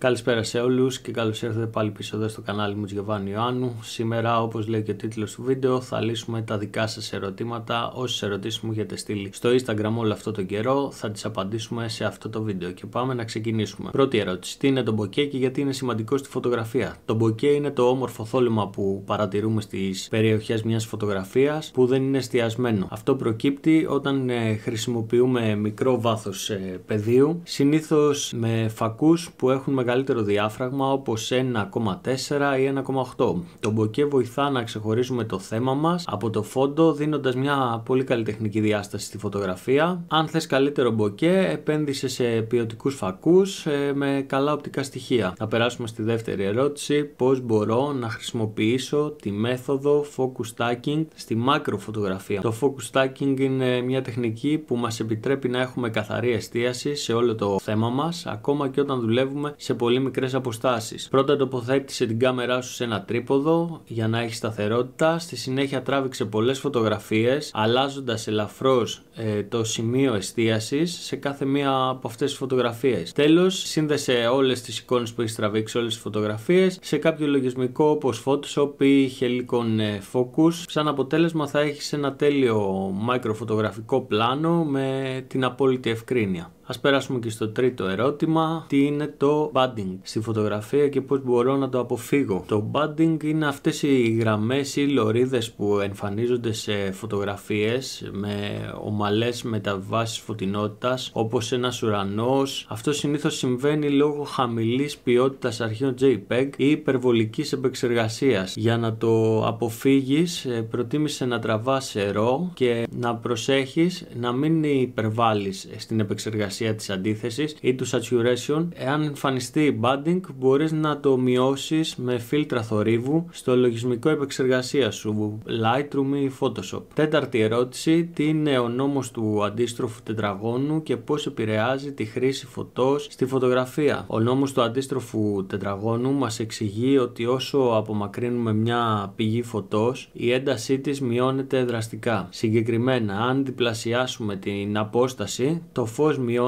Καλησπέρα σε όλους και καλώς ήρθατε πάλι πίσω εδώ στο κανάλι μου Γιωβάνι Ιωάννου. Σήμερα, όπως λέει και ο τίτλος του βίντεο, θα λύσουμε τα δικά σας ερωτήματα. Όσες ερωτήσεις μου έχετε στείλει στο Instagram όλο αυτό τον καιρό, θα τις απαντήσουμε σε αυτό το βίντεο. Και πάμε να ξεκινήσουμε. Πρώτη ερώτηση: τι είναι το μποκέ και γιατί είναι σημαντικό στη φωτογραφία? Το μποκέ είναι το όμορφο θόλωμα που παρατηρούμε στις περιοχές μιας φωτογραφίας που δεν είναι εστιασμένο. Αυτό προκύπτει όταν χρησιμοποιούμε μικρό βάθος πεδίου, συνήθως με φακούς που έχουν μεγαλύτερο διάφραγμα όπως 1,4 ή 1,8. Το μποκέ βοηθά να ξεχωρίζουμε το θέμα μας από το φόντο, δίνοντας μια πολύ καλλιτεχνική διάσταση στη φωτογραφία. Αν θες καλύτερο μποκέ, επένδυσε σε ποιοτικούς φακούς με καλά οπτικά στοιχεία. Θα περάσουμε στη δεύτερη ερώτηση: πώς μπορώ να χρησιμοποιήσω τη μέθοδο focus stacking στη μάκροφωτογραφία? Το focus stacking είναι μια τεχνική που μας επιτρέπει να έχουμε καθαρή εστίαση σε όλο το θέμα μας, ακόμα και όταν δουλεύουμε σε πολύ μικρές αποστάσεις. Πρώτα τοποθέτησε την κάμερά σου σε ένα τρίποδο για να έχει σταθερότητα. Στη συνέχεια τράβηξε πολλές φωτογραφίες, αλλάζοντας ελαφρώς το σημείο εστίασης σε κάθε μία από αυτές τις φωτογραφίες. Τέλος, σύνδεσε όλες τις εικόνες που έχεις τραβήξει, όλες τις φωτογραφίες, σε κάποιο λογισμικό όπως Photoshop ή Helicon Focus. Σαν αποτέλεσμα θα έχεις ένα τέλειο μακροφωτογραφικό πλάνο με την απόλυτη ευκρίνεια. Ας περάσουμε και στο τρίτο ερώτημα: τι είναι το budding στη φωτογραφία και πώς μπορώ να το αποφύγω? Το budding είναι αυτές οι γραμμές ή λωρίδες που εμφανίζονται σε φωτογραφίες με ομαλές μεταβάσεις φωτεινότητας, όπως ένας ουρανός. Αυτό συνήθως συμβαίνει λόγω χαμηλής ποιότητας αρχείων JPEG ή υπερβολικής επεξεργασίας. Για να το αποφύγεις, προτίμησε να τραβάς RAW και να προσέχεις να μην υπερβάλλεις στην επεξεργασία της αντίθεσης ή του saturation. Εάν εμφανιστεί budding, μπορείς να το μειώσεις με φίλτρα θορύβου στο λογισμικό επεξεργασία σου, Lightroom ή Photoshop. Τέταρτη ερώτηση: τι είναι ο νόμος του αντίστροφου τετραγώνου και πώς επηρεάζει τη χρήση φωτός στη φωτογραφία? Ο νόμος του αντίστροφου τετραγώνου μας εξηγεί ότι όσο απομακρύνουμε μια πηγή φωτός, η έντασή της μειώνεται δραστικά. Συγκεκριμένα, αν διπλασιάσουμε την απόσταση, το φως μειώνεται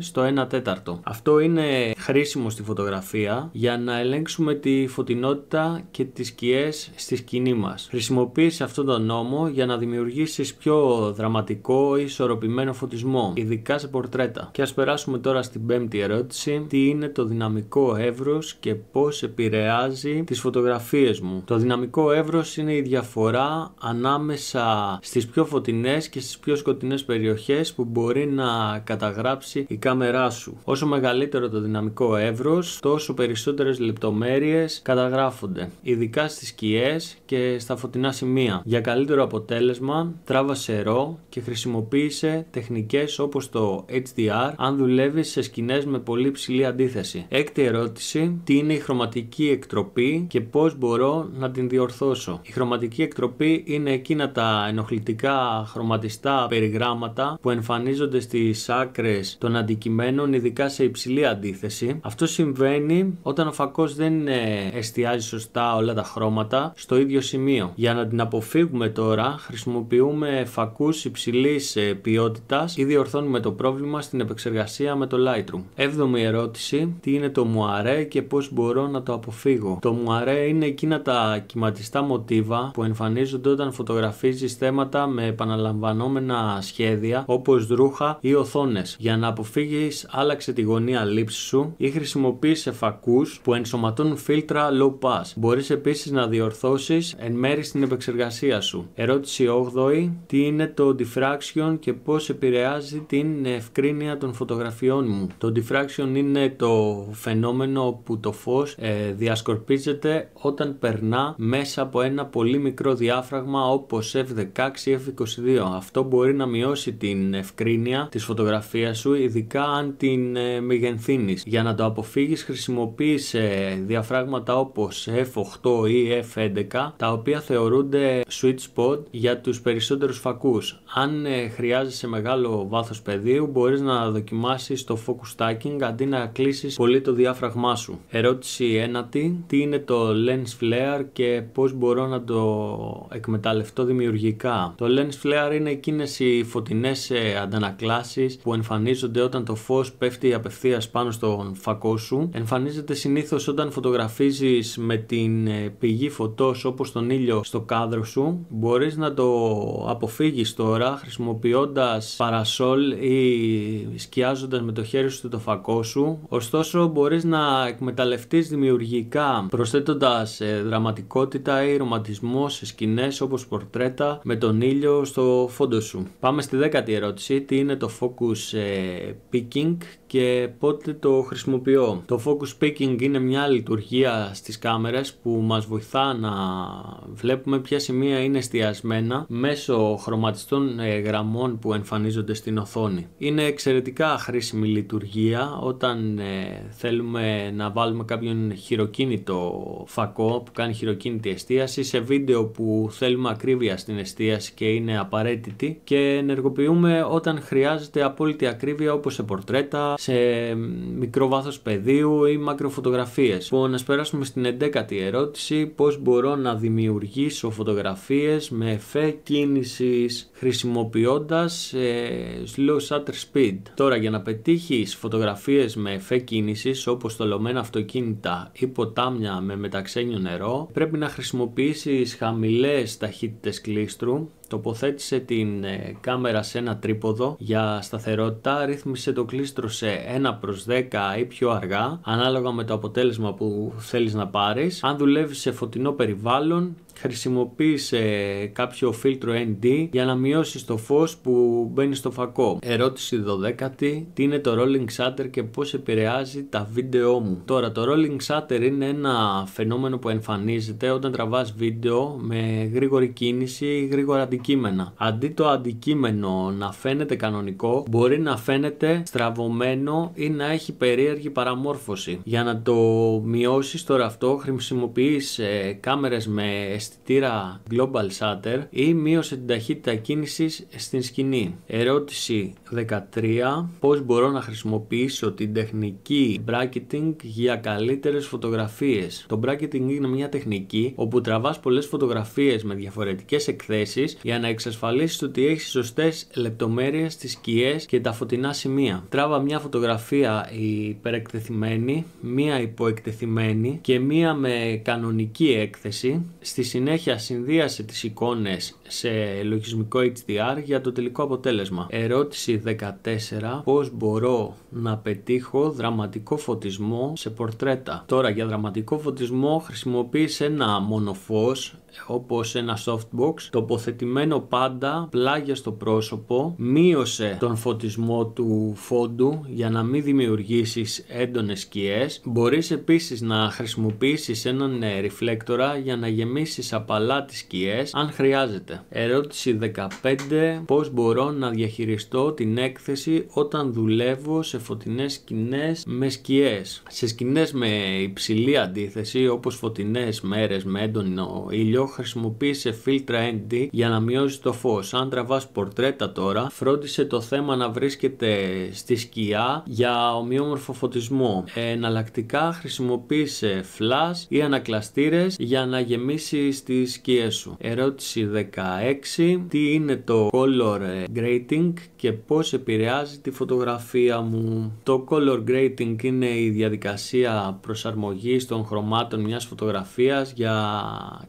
στο 1/4. Αυτό είναι χρήσιμο στη φωτογραφία για να ελέγξουμε τη φωτεινότητα και τις σκιές στη σκηνή μας. Χρησιμοποίησε αυτόν τον νόμο για να δημιουργήσεις πιο δραματικό ή ισορροπημένο φωτισμό, ειδικά σε πορτρέτα. Και ας περάσουμε τώρα στην πέμπτη ερώτηση: τι είναι το δυναμικό εύρος και πώς επηρεάζει τις φωτογραφίες μου? Το δυναμικό εύρος είναι η διαφορά ανάμεσα στις πιο φωτεινές και στις πιο σκοτεινές περιοχές που μπορεί να καταγράψει η κάμερά σου. Όσο μεγαλύτερο το δυναμικό εύρος, τόσο περισσότερες λεπτομέρειες καταγράφονται, ειδικά στις σκιές και στα φωτεινά σημεία. Για καλύτερο αποτέλεσμα, τράβασε RAW και χρησιμοποίησε τεχνικές όπως το HDR αν δουλεύεις σε σκηνές με πολύ υψηλή αντίθεση. Έκτη ερώτηση: τι είναι η χρωματική εκτροπή και πώς μπορώ να την διορθώσω? Η χρωματική εκτροπή είναι εκείνα τα ενοχλητικά χρωματιστά περιγράμματα που εμφανίζονται στις άκρες των αντικειμένων, ειδικά σε υψηλή αντίθεση. Αυτό συμβαίνει όταν ο φακός δεν εστιάζει σωστά όλα τα χρώματα στο ίδιο σημείο. Για να την αποφύγουμε τώρα, χρησιμοποιούμε φακούς υψηλής ποιότητας ή διορθώνουμε το πρόβλημα στην επεξεργασία με το Lightroom. Έβδομη ερώτηση: τι είναι το μουαρέ και πώς μπορώ να το αποφύγω? Το μουαρέ είναι εκείνα τα κυματιστά μοτίβα που εμφανίζονται όταν φωτογραφίζεις θέματα με επαναλαμβανόμενα σχέδια όπως ρούχα ή οθόνες. Για να αποφύγεις, άλλαξε τη γωνία λήψης σου ή χρησιμοποίησε φακούς που ενσωματώνουν φίλτρα low pass. Μπορείς επίσης να διορθώσεις εν μέρει στην επεξεργασία σου. Ερώτηση 8η: τι είναι το diffraction και πώς επηρεάζει την ευκρίνεια των φωτογραφιών μου? Το diffraction είναι το φαινόμενο που το φως διασκορπίζεται όταν περνά μέσα από ένα πολύ μικρό διάφραγμα όπως f16 ή f22. Αυτό μπορεί να μειώσει την ευκρίνεια της φωτογραφίας σου, ειδικά αν την μεγενθύνεις. Για να το αποφύγεις, χρησιμοποίησε διαφράγματα όπως f8 ή f11, τα οποία θεωρούνται sweet spot για τους περισσότερους φακούς. Αν χρειάζεσαι μεγάλο βάθος πεδίου, μπορείς να δοκιμάσεις το focus stacking αντί να κλείσεις πολύ το διάφραγμά σου. Ερώτηση 9η: τι είναι το lens flare και πώς μπορώ να το εκμεταλλευτώ δημιουργικά? Το lens flare είναι εκείνες οι φωτεινές αντανακλάσεις που εμφανίζονται εμφανίζονται όταν το φως πέφτει απευθείας πάνω στον φακό σου. Εμφανίζεται συνήθως όταν φωτογραφίζεις με την πηγή φωτός όπως τον ήλιο στο κάδρο σου. Μπορείς να το αποφύγεις τώρα χρησιμοποιώντας παρασόλ ή σκιάζοντας με το χέρι σου το φακό σου. Ωστόσο μπορείς να εκμεταλλευτείς δημιουργικά προσθέτοντας δραματικότητα ή ρομαντισμό σε σκηνές όπως πορτρέτα με τον ήλιο στο φόντο σου. Πάμε στη 10η ερώτηση. Τι είναι το focus picking και πότε το χρησιμοποιώ? Το focus picking είναι μια λειτουργία στις κάμερες που μας βοηθά να βλέπουμε ποια σημεία είναι εστιασμένα μέσω χρωματιστών γραμμών που εμφανίζονται στην οθόνη. Είναι εξαιρετικά χρήσιμη λειτουργία όταν θέλουμε να βάλουμε κάποιον χειροκίνητο φακό που κάνει χειροκίνητη εστίαση σε βίντεο που θέλουμε ακρίβεια στην εστίαση και είναι απαραίτητη, και ενεργοποιούμε όταν χρειάζεται απόλυτη ακρίβεια όπως σε πορτρέτα, σε μικρό βάθος πεδίου ή μακροφωτογραφίες. Λοιπόν, ας περάσουμε στην 11η ερώτηση. Πώς μπορώ να δημιουργήσω φωτογραφίες με εφέ κίνησης χρησιμοποιώντας slow shutter speed? Τώρα, για να πετύχεις φωτογραφίες με εφέ κίνησης όπως τολωμένα αυτοκίνητα ή ποτάμια με μεταξένιο νερό, πρέπει να χρησιμοποιήσεις χαμηλές ταχύτητες κλίστρου. Τοποθέτησε την κάμερα σε ένα τρίποδο για σταθερότητα, ρύθμισε το κλίστρο σε 1/10 ή πιο αργά, ανάλογα με το αποτέλεσμα που θέλεις να πάρεις. Αν δουλεύεις σε φωτεινό περιβάλλον, χρησιμοποίησε κάποιο φίλτρο ND για να μειώσεις το φως που μπαίνει στο φακό. Ερώτηση 12η. Τι είναι το rolling shutter και πώς επηρεάζει τα βίντεό μου? Τώρα, το rolling shutter είναι ένα φαινόμενο που εμφανίζεται όταν τραβάς βίντεο με γρήγορη κίνηση ή γρήγορα αντικείμενα. Αντί το αντικείμενο να φαίνεται κανονικό, μπορεί να φαίνεται στραβωμένο ή να έχει περίεργη παραμόρφωση. Για να το μειώσεις τώρα αυτό, χρησιμοποιείς κάμερες με αισθητήρα global shutter ή μείωσε την ταχύτητα κίνησης στην σκηνή. Ερώτηση 13. Πώς μπορώ να χρησιμοποιήσω την τεχνική bracketing για καλύτερες φωτογραφίες? Το bracketing είναι μια τεχνική όπου τραβάς πολλές φωτογραφίες με διαφορετικές εκθέσεις για να εξασφαλίσεις ότι έχεις σωστές λεπτομέρειες στις σκιές και τα φωτεινά σημεία. Τράβα μια φωτογραφία υπερεκτεθειμένη, μια υποεκτεθειμένη και μια με κανονική έκθεση. Στη συνέχεια συνδύασε τις εικόνες σε λογισμικό HDR για το τελικό αποτέλεσμα. Ερώτηση 14. Πώς μπορώ να πετύχω δραματικό φωτισμό σε πορτρέτα? Τώρα, για δραματικό φωτισμό χρησιμοποίησε ένα μονοφως όπως ένα softbox τοποθετημένο πάντα πλάγια στο πρόσωπο. Μείωσε τον φωτισμό του φόντου για να μην δημιουργήσεις έντονες σκιές. Μπορείς επίσης να χρησιμοποιήσεις έναν ρηφλέκτορα για να γεμίσεις απαλά τις σκιές αν χρειάζεται. Ερώτηση 15. Πώς μπορώ να διαχειριστώ την έκθεση όταν δουλεύω σε φωτεινές σκηνές με σκιές? Σε σκηνές με υψηλή αντίθεση όπως φωτεινές μέρες με έντονο ήλιο, χρησιμοποίησε φίλτρα ND για να μειώσει το φως. Αν τραβάς πορτρέτα τώρα, φρόντισε το θέμα να βρίσκεται στη σκιά για ομοιόμορφο φωτισμό. Εναλλακτικά χρησιμοποίησε flash ή ανακλαστήρες για να γεμίσει τις σκιές σου. Ερώτηση 16. Τι είναι το color grading και πώς επηρεάζει τη φωτογραφία μου? Το color grading είναι η διαδικασία προσαρμογής των χρωμάτων μιας φωτογραφίας για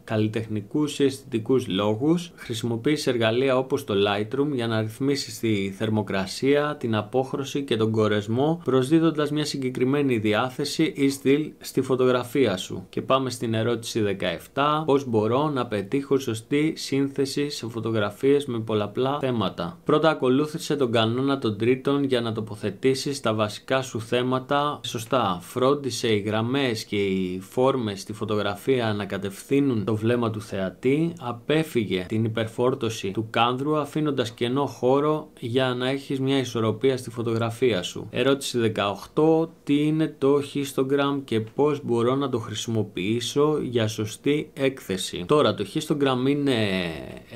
καλλιτεχνικούς ή αισθητικούς λόγους. Χρησιμοποιείς εργαλεία όπως το Lightroom για να ρυθμίσεις τη θερμοκρασία, την απόχρωση και τον κορεσμό, προσδίδοντας μια συγκεκριμένη διάθεση ή στυλ στη φωτογραφία σου. Και πάμε στην ερώτηση 17. Πώς μπορώ να πετύχω σωστή σύνθεση σε φωτογραφίες με πολλαπλά θέματα? Πρώτα, ακολούθησε τον κανόνα των τρίτων για να τοποθετήσεις τα βασικά σου θέματα σωστά. Φρόντισε οι γραμμές και οι φόρμες στη φωτογραφία να κατευθύνουν το βλέμμα του θεατή. Απέφυγε την υπερφόρτωση του κάνδρου, αφήνοντας κενό χώρο για να έχεις μια ισορροπία στη φωτογραφία σου. Ερώτηση 18. Τι είναι το histogram και πώς μπορώ να το χρησιμοποιήσω για σωστή έκθεση? Τώρα, το histogram είναι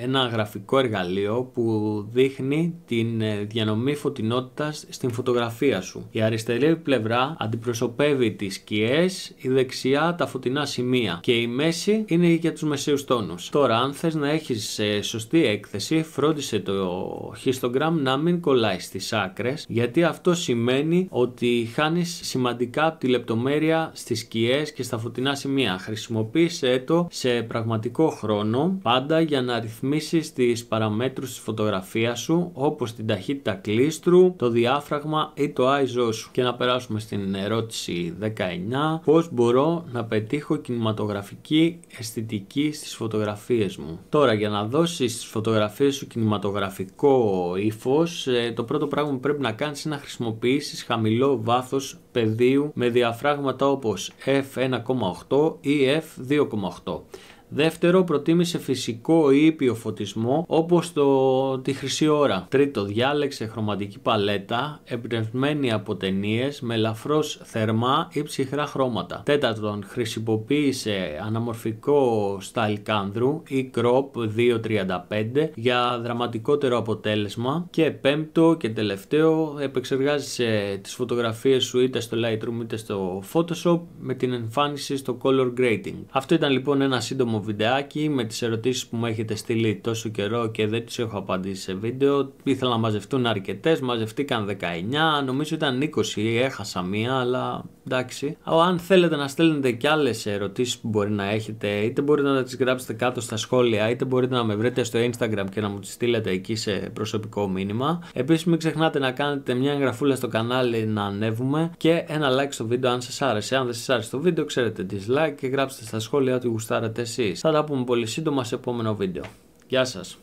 ένα γραφικό εργαλείο που δείχνει την διανομή φωτεινότητας στην φωτογραφία σου. Η αριστερή πλευρά αντιπροσωπεύει τις σκιές, η δεξιά τα φωτεινά σημεία και η μέση είναι για τους μεσαίους τόνους. Τώρα, αν θες να έχεις σωστή έκθεση, φρόντισε το histogram να μην κολλάει στις άκρες, γιατί αυτό σημαίνει ότι χάνεις σημαντικά από τη λεπτομέρεια στις σκιές και στα φωτεινά σημεία. Χρησιμοποίησέ το σε πραγματικό χρόνο, πάντα για να ρυθμίσεις τις παραμέτρους της φωτογραφίας σου, όπως την ταχύτητα κλίστρου, το διάφραγμα ή το ISO σου. Και να περάσουμε στην ερώτηση 19. Πώς μπορώ να πετύχω κινηματογραφική αισθητική στις φωτογραφίες μου? Τώρα, για να δώσεις στις φωτογραφίες σου κινηματογραφικό ύφος, το πρώτο πράγμα που πρέπει να κάνεις είναι να χρησιμοποιήσεις χαμηλό βάθος πεδίου με διαφράγματα όπως f1,8 ή f2,8. Δεύτερο, προτίμησε φυσικό ή ήπιο φωτισμό όπως τη χρυσή ώρα. Τρίτο, διάλεξε χρωματική παλέτα εμπνευσμένη από ταινίες με ελαφρώς θερμά ή ψυχρά χρώματα. Τέταρτον, χρησιμοποίησε αναμορφικό style κάνδρου ή crop 2.35 για δραματικότερο αποτέλεσμα. Και πέμπτο και τελευταίο, επεξεργάζεσαι τις φωτογραφίες σου είτε στο Lightroom είτε στο Photoshop με την εμφάνιση στο color grading. Αυτό ήταν λοιπόν ένα σύντομο βιντεάκι με τις ερωτήσεις που μου έχετε στείλει τόσο καιρό και δεν τις έχω απαντήσει σε βίντεο. Ήθελα να μαζευτούν αρκετές, μαζευτήκαν 19, νομίζω ήταν 20, έχασα μία, αλλά εντάξει. Αν θέλετε να στέλνετε και άλλες ερωτήσεις που μπορεί να έχετε, είτε μπορείτε να τις γράψετε κάτω στα σχόλια, είτε μπορείτε να με βρείτε στο Instagram και να μου τις στείλετε εκεί σε προσωπικό μήνυμα. Επίσης μην ξεχνάτε να κάνετε μια εγγραφούλα στο κανάλι να ανέβουμε και ένα like στο βίντεο αν σας άρεσε. Αν δεν σας άρεσε το βίντεο, ξέρετε dislike και γράψτε στα σχόλια ότι γουστάρετε εσείς. Θα τα πούμε πολύ σύντομα σε επόμενο βίντεο. Γεια σας!